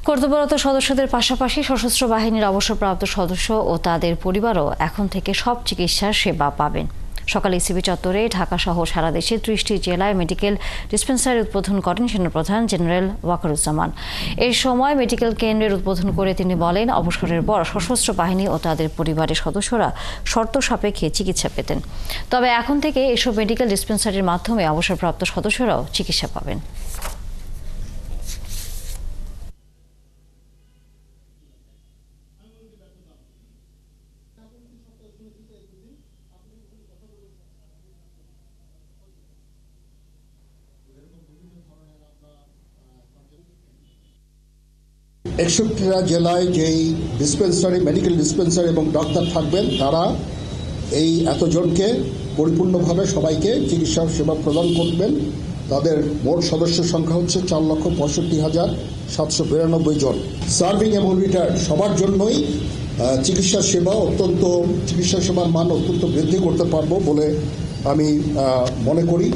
কর্তব্যরত সদস্যদের পাশাপাশি সশস্ত্র বাহিনীর অবসরপ্রাপ্ত সদস্য ও তাদের পরিবারও এখন থেকে সব চিকিৎসার সেবা পাবেন। সকালে ইসিবি চত্বরে ঢাকা সহ সারা দেশে ৩০টি জেলায় মেডিকেল ডিসপেন্সারি উদ্বোধন করেন সেনাপ্রধান জেনারেল ওয়াকারুজ্জামান। এই সময় মেডিকেল কেন্দ্রের উদ্বোধন করে তিনি বলেন, অবসরের পর সশস্ত্র বাহিনী ও তাদের পরিবারের সদস্যরা শর্ত সাপেক্ষে চিকিৎসা পেতেন। তবে এখন থেকে এসব মেডিকেল ডিসপেন্সারির মাধ্যমে অবসরপ্রাপ্ত সদস্যরাও চিকিৎসা পাবেন। একষট্টিটা জেলায় যেই ডিসপেন্সারি, মেডিকেল ডিসপেন্সারি এবং ডাক্তার থাকবেন, তারা এই এতজনকে পরিপূর্ণভাবে সবাইকে চিকিৎসা সেবা প্রদান করবেন। তাদের মোট সদস্য সংখ্যা হচ্ছে 4,65,792 জন। সার্ভিং এবং রিটায়ার্ড সবার জন্যই চিকিৎসা সেবার মান অত্যন্ত বৃদ্ধি করতে পারবো বলে আমি মনে করি।